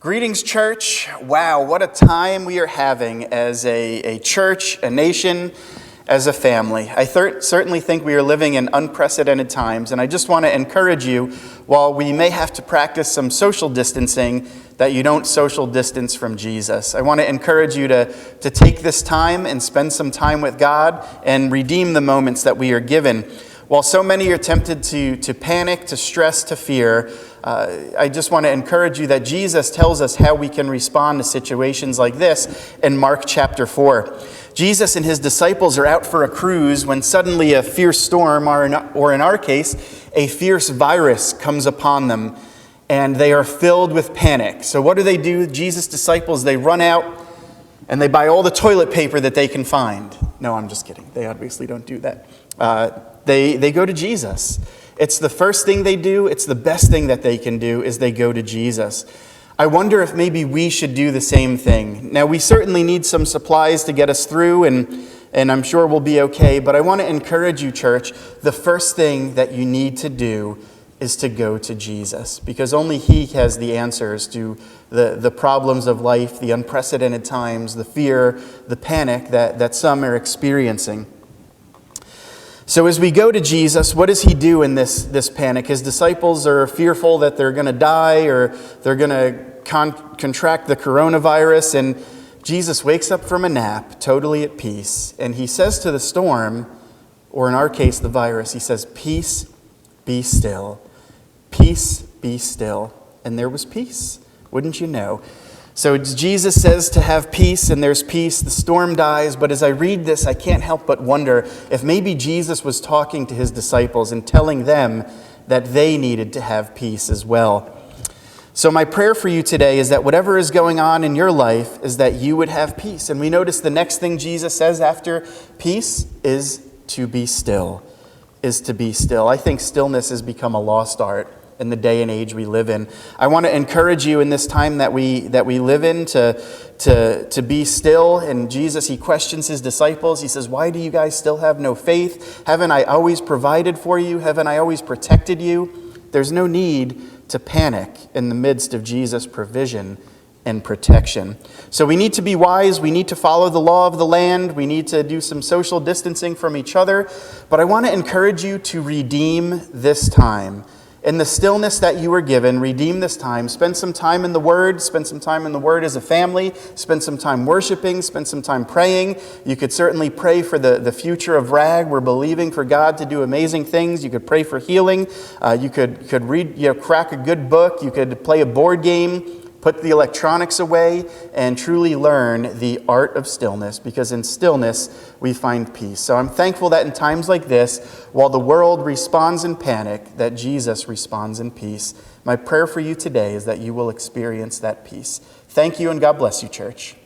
Greetings, church. Wow, what a time we are having as a church, a nation, as a family. I certainly think we are living in unprecedented times, and I just want to encourage you, while we may have to practice some social distancing, that you don't social distance from Jesus. I want to encourage you to take this time and spend some time with God and redeem the moments that we are given. While so many are tempted to panic, to stress, to fear, I just want to encourage you that Jesus tells us how we can respond to situations like this in Mark chapter 4. Jesus and his disciples are out for a cruise when suddenly a fierce storm, or in our case, a fierce virus comes upon them, and they are filled with panic. So what do? Jesus' disciples, they run out and they buy all the toilet paper that they can find. No, I'm just kidding. They obviously don't do that. They go to Jesus. It's the first thing they do. It's the best thing that they can do is they go to Jesus. I wonder if maybe we should do the same thing. Now, we certainly need some supplies to get us through, and I'm sure we'll be okay. But I want to encourage you, church, the first thing that you need to do is to go to Jesus, because only he has the answers to the problems of life, the unprecedented times, the fear, the panic that some are experiencing. So as we go to Jesus, what does he do in this panic? His disciples are fearful that they're going to die or they're going to contract the coronavirus. And Jesus wakes up from a nap, totally at peace. And he says to the storm, or in our case, the virus, he says, "Peace, be still. Peace, be still." And there was peace, wouldn't you know? So Jesus says to have peace, and there's peace. The storm dies, but as I read this, I can't help but wonder if maybe Jesus was talking to his disciples and telling them that they needed to have peace as well. So my prayer for you today is that whatever is going on in your life is that you would have peace. And we notice the next thing Jesus says after peace is to be still, is to be still. I think stillness has become a lost art in the day and age we live in. I want to encourage you in this time that we live in to be still. And Jesus, he questions his disciples. He says, "Why do you guys still have no faith? Haven't I always provided for you? Haven't I always protected you?" There's no need to panic in the midst of Jesus' provision and protection. So we need to be wise. We need to follow the law of the land. We need to do some social distancing from each other. But I want to encourage you to redeem this time. In the stillness that you were given, redeem this time. Spend some time in the Word. Spend some time in the Word as a family. Spend some time worshiping. Spend some time praying. You could certainly pray for the future of RAG. We're believing for God to do amazing things. You could pray for healing. You could read, crack a good book. You could play a board game. Put the electronics away and truly learn the art of stillness, because in stillness we find peace. So I'm thankful that in times like this, while the world responds in panic, that Jesus responds in peace. My prayer for you today is that you will experience that peace. Thank you, and God bless you, church.